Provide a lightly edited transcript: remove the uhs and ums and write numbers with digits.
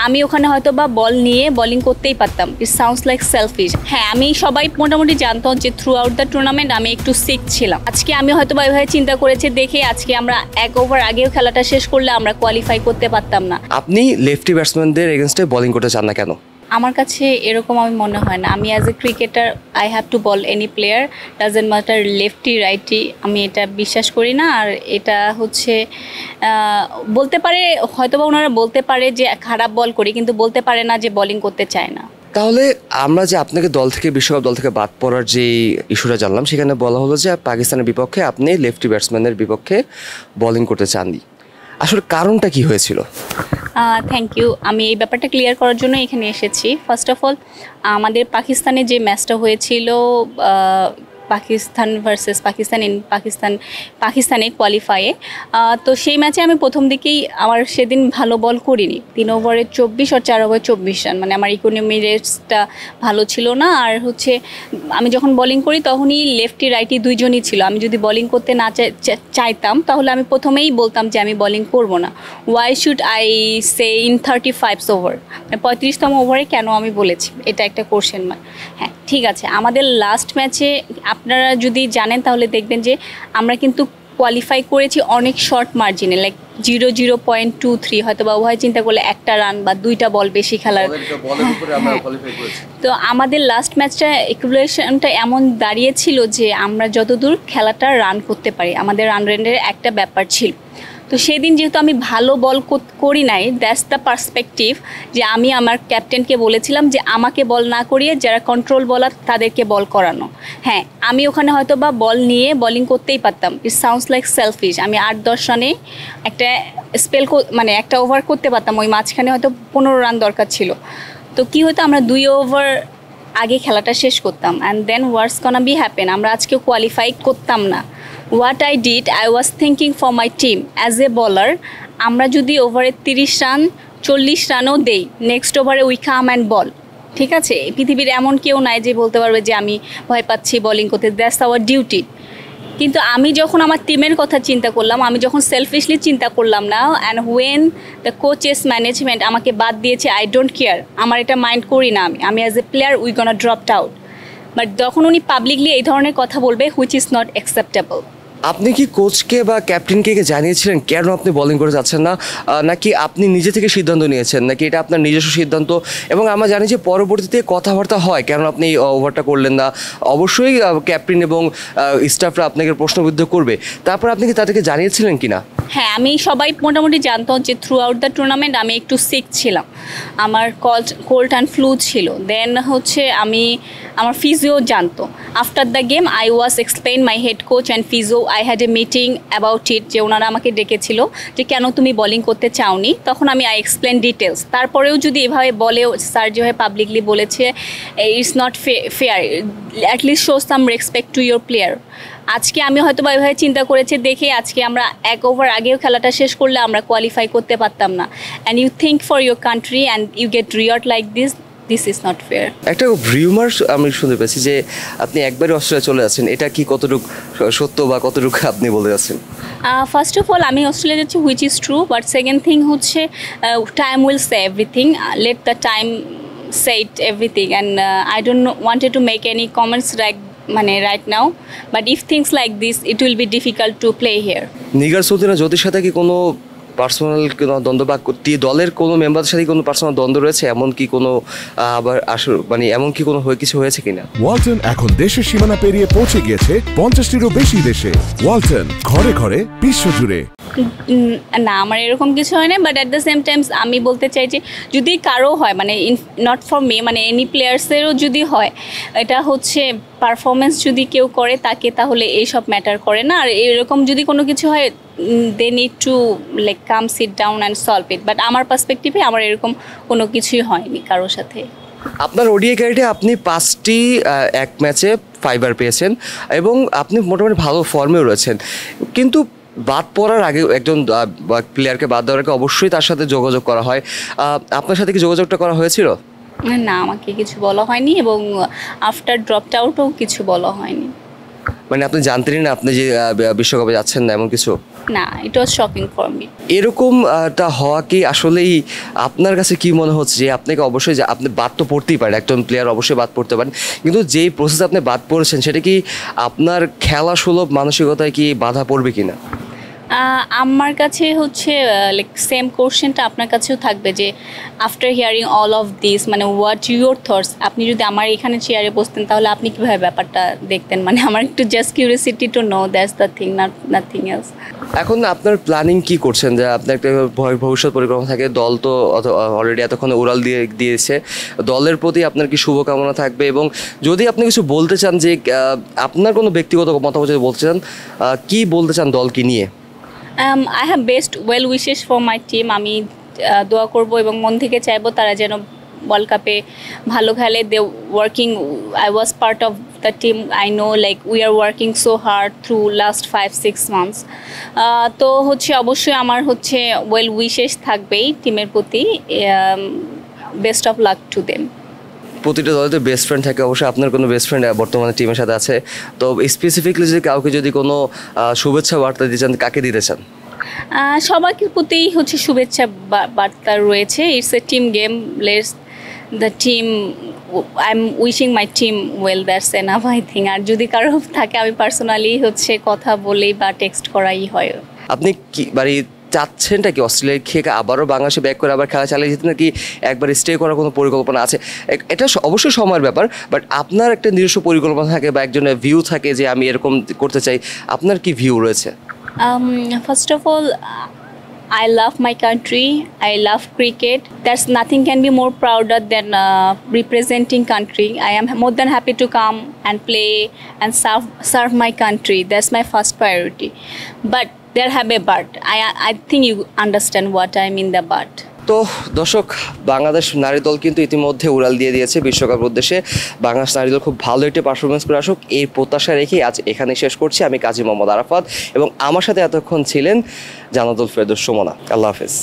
আমি ওখানে হয়তো বা বল নিয়ে বোলিং করতেই পারতাম। It sounds like selfish. হ্যাঁ, আমি সবাই মোটামুটি জানতাম যে থ্রু আউট দ্য টুর্নামেন্ট আমি একটু সিক ছিলাম। আজকে আমি হয়তো বা এভাবে চিন্তা করেছি দেখে আজকে আমরা এক ওভার আগেও খেলাটা শেষ করলে আমরা কোয়ালিফাই করতে পারতাম না। আপনি লেফটি ব্যাটসম্যানদের এগেনস্টে বোলিং করতে চান না কেন? আমার কাছে এরকম আমি মনে হয় না। আমি as A cricketer I have to ball any player, doesn't matter lefty righty. আমি এটা বিশ্বাস করি না। আর এটা হচ্ছে বলতে পারে হয়তো বা ওনারা বলতে পারে যে খারাপ বল করি, কিন্তু বলতে পারে না যে বোলিং করতে চায় না। তাহলে আমরা যে আপনাকে দল থেকে বিশ্বকাপ দল থেকে বাদ পড়ার যে ইস্যুটা জানলাম, সেখানে বলা হলো যে পাকিস্তানের বিপক্ষে আপনি লেফটি ব্যাটসম্যানের বিপক্ষে বোলিং করতে চাননি। আসলে কারণটা কি হয়েছিল? Thank you. আমি এই ব্যাপারটা ক্লিয়ার করার জন্য এখানে এসেছি। ফার্স্ট অফ অল, আমাদের পাকিস্তানে যে ম্যাচটা হয়েছিল পাকিস্তান ভার্সেস পাকিস্তান ইন পাকিস্তানে কোয়ালিফায়ে, তো সেই ম্যাচে আমি প্রথম দিকেই আমার সেদিন ভালো বল করিনি। 3 ওভারে 24 আর 4 ওভারে 24 রান, মানে আমার ইকোনমি রেটসটা ভালো ছিল না। আর হচ্ছে আমি যখন বোলিং করি তখনই লেফটি রাইটি দুইজনই ছিল। আমি যদি বোলিং করতে না চাইতাম তাহলে আমি প্রথমেই বলতাম যে আমি বোলিং করব না। Why should I say in 35 over, মানে 35তম ওভারে কেন আমি বলেছি, এটা একটা কোশ্চেন মার্ক। হ্যাঁ, ঠিক আছে। আমাদের লাস্ট ম্যাচে আপনারা যদি জানেন তাহলে দেখবেন যে আমরা কিন্তু কোয়ালিফাই করেছি অনেক শর্ট মার্জিনে, লাইক 0.23, হয়তো বা উভয় চিন্তা করলে একটা রান বা 2টা বল বেশি খেলার। তো আমাদের লাস্ট ম্যাচটা ইকুয়েশনটা এমন দাঁড়িয়েছিল যে আমরা যতদূর খেলাটা রান করতে পারি, আমাদের রান রেটের একটা ব্যাপার ছিল। তো সেই দিন যেহেতু আমি ভালো বল করি নাই, দ্যাটস দ্য পার্সপেক্টিভ যে আমি আমার ক্যাপ্টেনকে বলেছিলাম যে আমাকে বল না করিয়ে যারা কন্ট্রোল বলার তাদেরকে বল করানো। হ্যাঁ, আমি ওখানে হয়তো বা বল নিয়ে বোলিং করতেই পারতাম। It sounds like selfish. আমি 8-10 রানে একটা স্পেল মানে একটা ওভার করতে পারতাম। ওই মাঝখানে হয়তো 15 রান দরকার ছিল। তো কি হতো, আমরা 2 ওভার আগে খেলাটা শেষ করতাম, and then what's gonna be happen, আমরা আজকে কোয়ালিফাই করতাম না। What I did, I was thinking for my team as a bowler. আমরা যদি ওভারে 30 রান 40 রানও দেই, নেক্সট ওভারে উই কাম অ্যান্ড বল। ঠিক আছে, পৃথিবীর এমন কেউ নাই যে বলতে পারবে যে আমি ভয় পাচ্ছি বোলিং করতে। That's our duty. কিন্তু আমি যখন আমার টিমের কথা চিন্তা করলাম, আমি যখন সেলফিশলি চিন্তা করলাম না, and when the coaches management আমাকে বাদ দিয়েছে, আই ডোন্ট কেয়ার। আমার এটা মাইন্ড করি না। আমি as a player we gonna dropped out. But যখন উনি পাবলিকলি এই ধরনের কথা বলবে, হুইচ ইজ নট অ্যাকসেপ্টেবল। আপনি কি কোচকে বা ক্যাপ্টেনকে জানিয়েছিলেন কেন আপনি বোলিং করে যাচ্ছেন না, নাকি আপনি নিজে থেকে সিদ্ধান্ত নিয়েছেন, নাকি এটা আপনার নিজস্ব সিদ্ধান্ত? এবং আমরা জানি যে পরবর্তীতে কথাবার্তা হয় কেন আপনি ওভারটা করলেন না। অবশ্যই ক্যাপ্টেন এবং স্টাফরা আপনাকে প্রশ্নবিদ্ধ করবে। তারপর আপনি কি তাদেরকে জানিয়েছিলেন কিনা? হ্যাঁ, আমি সবাই মোটামুটি জানতাম যে থ্রু আউট দ্য টুর্নামেন্ট আমি একটু সিক ছিলাম। আমার কোল্ড অ্যান্ড ফ্লু ছিল। দেন হচ্ছে আমার ফিজিও জানতো। After the game I was explain my head coach and physio, I had a meeting about it, যে ওনারা আমাকে ডেকেছিল যে কেন তুমি বোলিং করতে চাওনি। তখন আমি আই এক্সপ্লেন ডিটেলস। তারপরেও যদি এভাবে বলে, স্যার যেভাবে পাবলিকলি বলেছে, it's not fair, at least show some respect to your player. আজকে আমি হয়তো বা এভাবে চিন্তা করেছি দেখে আজকে আমরা এক ওভার আগেও খেলাটা শেষ করলে আমরা কোয়ালিফাই করতে পারতাম না। And you think for your country and you get reward like this is not fair. একটা রিউমার আমি শুনতে পেয়েছি যে আপনি একবারই অস্ট্রেলিয়া চলে যাচ্ছেন, এটা কি কতটুকু সত্য বা কতটুকু আপনি বলে যাচ্ছেন? ফার্স্ট অফ অল, আমি অস্ট্রেলিয়া যাচ্ছি, which is true. But second thing হচ্ছে time will say everything. Let the time said everything, and I don't wanted to make any comments right now, but if things like this, it will be difficult to play here. Nigar Sultana জ্যোতির সাথে কি কোনো personal কোনো দ্বন্দ্ব বা দলের কোনো মেম্বারদের সাথে কোনো পার্সোনাল দ্বন্দ্ব রয়েছে, এমন কি কোনো আবার মানে এমন কি কোনো কিছু হয়েছে কিনা? ওয়ালটন এখন দেশের সীমানা পেরিয়ে পৌঁছে গিয়েছে 50টিরও বেশি দেশে। ওয়ালটন, ঘরে ঘরে বিশ্বজুড়ে। না, আমার এরকম কিছু হয় না। But at the same Times আমি বলতে চাই যে যদি কারো হয়, মানে নট ফর মি, মানে এনি প্লেয়ার্সেরও যদি হয়, এটা হচ্ছে পারফরমেন্স যদি কেউ করে তাকে, তাহলে এইসব ম্যাটার করে না। আর এরকম যদি কোনো কিছু হয়, they need to like come sit down and solve it. But আমার পার্সপেক্টিভে আমার এরকম কোনো কিছুই হয়নি কারোর সাথে। আপনার ওডিআই ক্যারিয়ারে আপনি 5টি এক ম্যাচে 5বার পেয়েছেন এবং আপনি মোটামুটি ভালো ফর্মেও রয়েছেন, কিন্তু বাদ পড়ার আগে একজন প্লেয়ারকে বাদ দেওয়ার আগে অবশ্যই তার সাথে যোগাযোগ করা হয়। আপনার সাথে কি যোগাযোগটা করা হয়েছিল? না, আমাকে কিছু বলা হয়নি এবং আফটার ড্রপড আউটও কিছু বলা হয়নি। মানে আপনি জানতেনই না আপনি যে বিশ্বকাপে যাচ্ছেন না এমন কিছু? না, ইট ওয়াজ শকিং ফর মি। এরকম টা হওয়া কি আসলেই আপনার কাছে কি মনে হচ্ছে যে আপনাকে অবশ্যই যে আপনি বাদ তো পড়তেই পারেন, একজন প্লেয়ার অবশ্যই বাদ পড়তে পারেন, কিন্তু যেই প্রসেস আপনি বাদ পড়েছেন সেটা কি আপনার খেলা সুলভ মানসিকতায় কি বাধা পড়বে কিনা? আমার কাছে হচ্ছে লাইক সেম কোশ্চেনটা আপনার কাছেও থাকবে যে after hearing all of this মানে হোয়াট ইউর থটস, আপনি যদি আমার এখানে চেয়ারে বসতেন তাহলে আপনি কীভাবে ব্যাপারটা দেখতেন? মানে আমার একটু just curiosity to know, that's the thing, nothing else. এখন আপনার প্ল্যানিং কি করছেন যে আপনার একটা ভবিষ্যৎ পরিকল্পনা থাকে, দল তো অলরেডি এতক্ষণে উড়াল দিয়েছে, দলের প্রতি আপনার কি শুভকামনা থাকবে? এবং যদি আপনি কিছু বলতে চান যে আপনার কোনো ব্যক্তিগত মতামত যদি বলতে চান, কি বলতে চান দলকে নিয়ে? I have best well wishes for my team. আমি দোয়া করব এবং মন থেকে চাইবো তারা যেন ওয়ার্ল্ড কাপে ভালো খেলে। They working, I was part of the team, I know like we are working so hard through last 5-6 months. তো হচ্ছে অবশ্যই আমার হচ্ছে ওয়েল উইশেস থাকবেই টিমের প্রতি। Best of luck to them. প্রতিটা দলে তো বেস্ট ফ্রেন্ড থাকে, অবশ্যই আপনার কোনো বেস্ট ফ্রেন্ড বর্তমানে টিমের সাথে আছে, তো স্পেসিফিকলি যদি কাউকে যদি কোনো শুভেচ্ছা বার্তা দিতে চান, কাকে দিতে চান? সবার প্রতি হচ্ছে শুভেচ্ছা বার্তা রয়েছে। It's a team game, let's the team, I am wishing my team well, that's enough I think. আর যদি কারো থাকে আমি পার্সোনালি হচ্ছে কথা বলেই বা টেক্সট করাই হয়। আপনি কি মানে চাচ্ছেনটা কি অস্ট্রেলিয়ার খেয়ে আবারও বাংলাদেশে ব্যাক করে আবার খেলা চালিয়ে যেতে, নাকি একবার স্টে করার কোনো পরিকল্পনা আছে? এটা অবশ্যই সময়ের ব্যাপার, বাট আপনার একটা নিজস্ব পরিকল্পনা থাকে বা একজনের ভিউ থাকে যে আমি এরকম করতে চাই, আপনার কি ভিউ রয়েছে? First of all, I love my country. I love cricket. There's nothing can be more prouder than representing country. I am more than happy to come and play and serve my country. That's my first priority. But there have a but. I think you understand what I mean the but. তো দর্শক, বাংলাদেশ নারী দল কিন্তু ইতিমধ্যে উড়াল দিয়ে দিয়েছে বিশ্বকাপ উদ্দেশ্যে। বাংলাদেশ নারী দল খুব ভালো একটা পারফরমেন্স করে আসুক, এই প্রত্যাশা রেখেই আজ এখানে শেষ করছি। আমি কাজী মোহাম্মদ আরাফাত এবং আমার সাথে এতক্ষণ ছিলেন জান্নাতুল ফেরদৌস সুমনা। আল্লাহ হাফেজ।